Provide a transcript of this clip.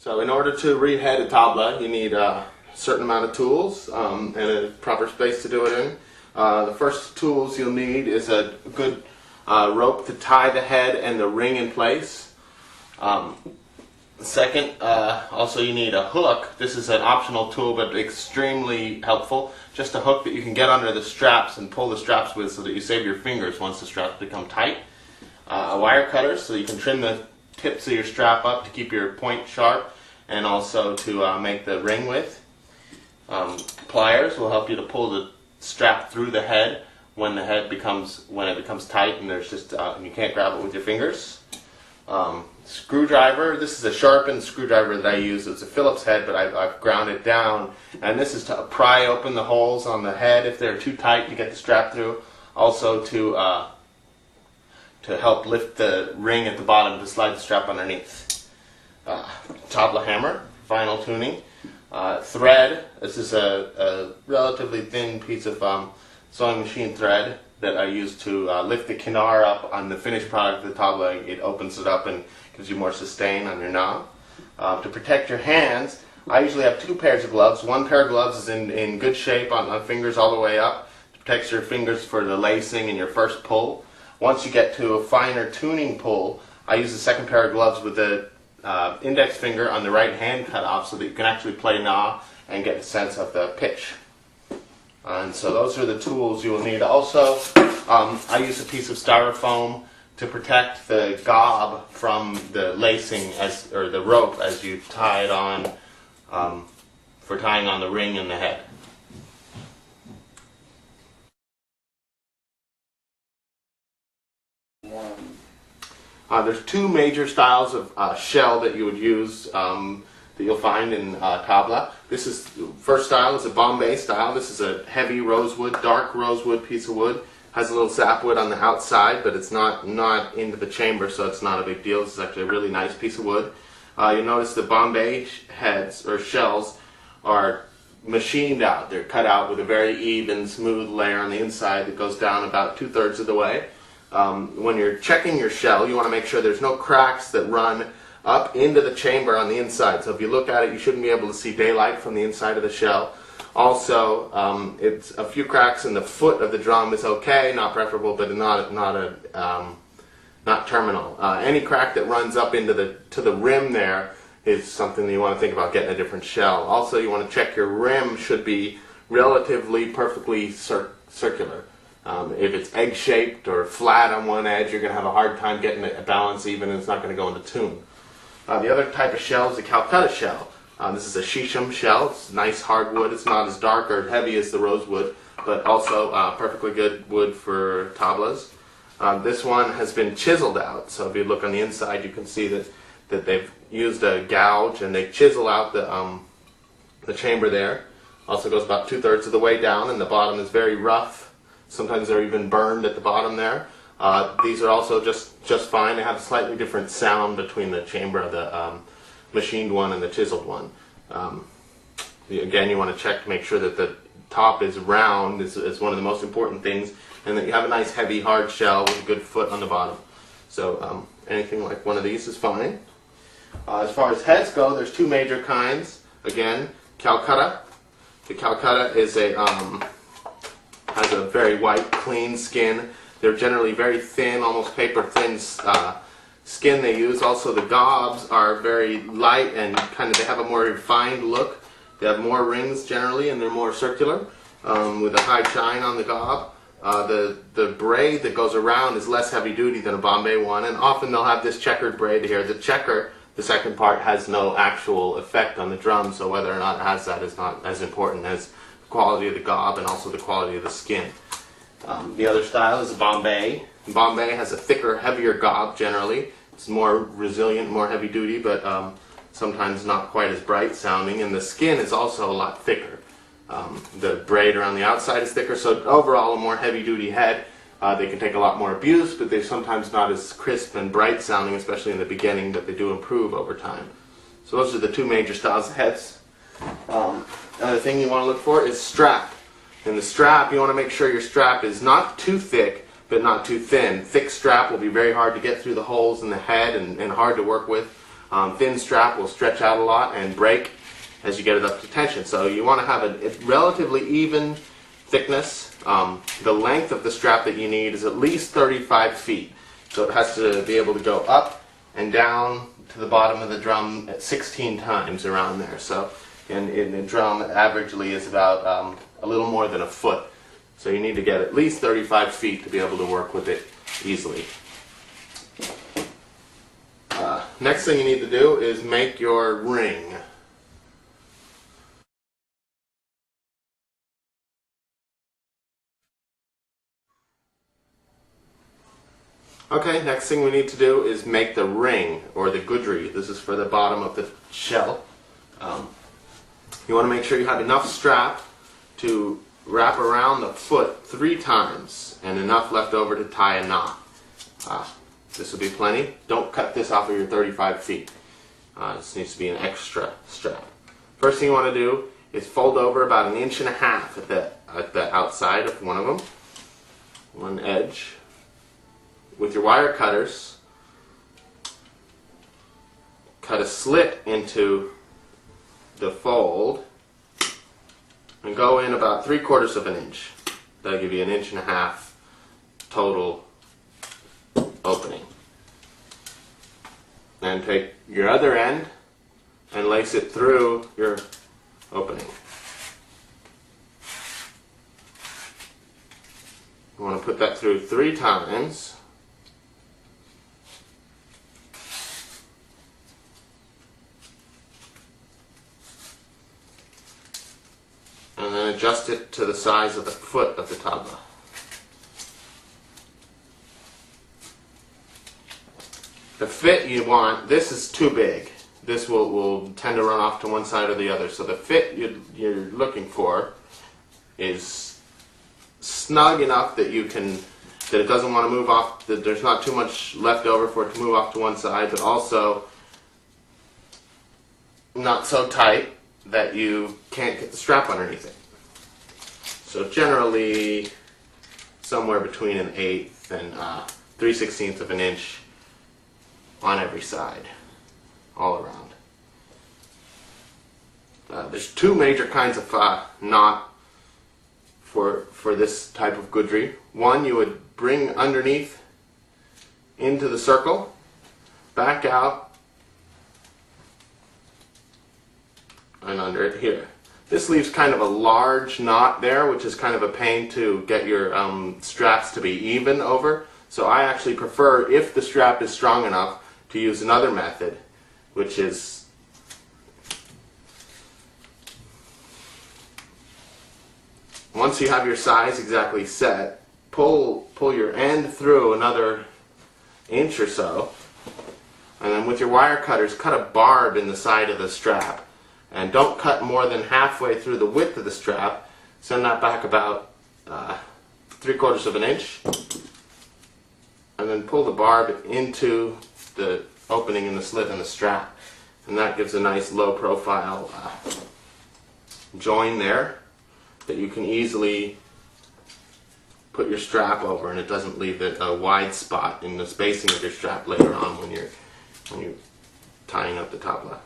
So in order to rehead a tabla, you need a certain amount of tools and a proper space to do it in. The first tools you'll need is a good rope to tie the head and the ring in place. Second, also you need a hook. This is an optional tool but extremely helpful. Just a hook that you can get under the straps and pull the straps with so that you save your fingers once the straps become tight. A wire cutter so you can trim the tips of your strap up to keep your point sharp and also to make the ring with. Pliers will help you to pull the strap through the head when it becomes tight and there's just and you can't grab it with your fingers. Screwdriver. This is a sharpened screwdriver that I use. It's a Phillips head, but I've ground it down, and this is to pry open the holes on the head if they're too tight to get the strap through. Also to help lift the ring at the bottom to slide the strap underneath. Tabla hammer, final tuning. Thread. This is a relatively thin piece of sewing machine thread that I use to lift the kinar up on the finished product of the tabla. It opens it up and gives you more sustain on your knob. To protect your hands, I usually have two pairs of gloves. One pair of gloves is in good shape on fingers all the way up. It protects your fingers for the lacing and your first pull. Once you get to a finer tuning pull, I use the second pair of gloves with the index finger on the right hand cut off so that you can actually play na and get a sense of the pitch. And so those are the tools you will need. Also, I use a piece of styrofoam to protect the gob from the lacing or the rope as you tie it on for tying on the ring and the head. There's two major styles of shell that you would use that you'll find in tabla. This is first style is a Bombay style. This is a heavy rosewood, dark rosewood piece of wood. Has a little sapwood on the outside, but it's not into the chamber, so it's not a big deal. This is actually a really nice piece of wood. You'll notice the Bombay heads or shells are machined out. They're cut out with a very even, smooth layer on the inside that goes down about 2/3 of the way. When you're checking your shell, you want to make sure there's no cracks that run up into the chamber on the inside. So if you look at it, you shouldn't be able to see daylight from the inside of the shell. Also, it's a few cracks in the foot of the drum is okay, not preferable, but not terminal. Any crack that runs up into the rim there is something that you want to think about getting a different shell. Also, you want to check your rim should be relatively perfectly circular. If it's egg-shaped or flat on one edge, you're going to have a hard time getting a balance even, and it's not going to go into tune. The other type of shell is the Calcutta shell. This is a shisham shell. It's nice hardwood. It's not as dark or heavy as the rosewood, but also perfectly good wood for tablas. This one has been chiseled out, so if you look on the inside, you can see that they've used a gouge and they chisel out the chamber there. Also goes about 2/3 of the way down, and the bottom is very rough. Sometimes they're even burned at the bottom there. These are also just fine. They have a slightly different sound between the chamber of the machined one and the chiseled one. Again, you want to check to make sure that the top is round is one of the most important things, and that you have a nice heavy hard shell with a good foot on the bottom. So anything like one of these is fine. As far as heads go, there's two major kinds. Again, Calcutta. The Calcutta is has a very white, clean skin. They're generally very thin, almost paper-thin skin they use. Also, the gobs are very light and they have a more refined look. They have more rings generally, and they're more circular with a high shine on the gob. The braid that goes around is less heavy-duty than a Bombay one, and often they'll have this checkered braid here. The checker, the second part, has no actual effect on the drum, so whether or not it has that is not as important as quality of the gob and also the quality of the skin. The other style is a Bombay. Bombay has a thicker, heavier gob generally. It's more resilient, more heavy duty, but sometimes not quite as bright sounding, and the skin is also a lot thicker. The braid around the outside is thicker, so overall a more heavy duty head. They can take a lot more abuse, but they're sometimes not as crisp and bright sounding, especially in the beginning, but they do improve over time. So those are the two major styles of heads. Another thing you want to look for is strap. In the strap, you want to make sure your strap is not too thick, but not too thin. Thick strap will be very hard to get through the holes in the head and hard to work with. thin strap will stretch out a lot and break as you get it up to tension. So you want to have a relatively even thickness. The length of the strap that you need is at least 35 feet. So it has to be able to go up and down to the bottom of the drum at 16 times around there. So in the drum, averagely is about a little more than a foot. So you need to get at least 35 feet to be able to work with it easily. Next thing you need to do is make your ring. Okay, next thing we need to do is make the ring, or the gudry. This is for the bottom of the shell. You want to make sure you have enough strap to wrap around the foot 3 times and enough left over to tie a knot. This will be plenty. Don't cut this off of your 35 feet. This needs to be an extra strap. First thing you want to do is fold over about 1.5 inches at the outside of one of them, one edge. With your wire cutters, cut a slit into the fold and go in about 3/4 of an inch. That'll give you 1.5 inches total opening. Then take your other end and lace it through your opening. You want to put that through 3 times. And then adjust it to the size of the foot of the tabla. The fit you want, this is too big. This will tend to run off to one side or the other. So the fit you're looking for is snug enough that that it doesn't want to move off, that there's not too much left over for it to move off to one side, but also not so tight that you can't get the strap underneath it. So generally somewhere between 1/8 and 3/16 of an inch on every side, all around. There's 2 major kinds of knot for this type of gudry. One you would bring underneath into the circle, back out, and under it here. This leaves kind of a large knot there, which is kind of a pain to get your straps to be even over. So I actually prefer, if the strap is strong enough, to use another method, which is once you have your size exactly set, pull your end through another 1 inch or so, and then with your wire cutters cut a barb in the side of the strap. And don't cut more than halfway through the width of the strap. Send that back about 3/4 of an inch. And then pull the barb into the opening in the slit in the strap. And that gives a nice low profile join there that you can easily put your strap over, and it doesn't leave a wide spot in the spacing of your strap later on when you're tying up the tabla.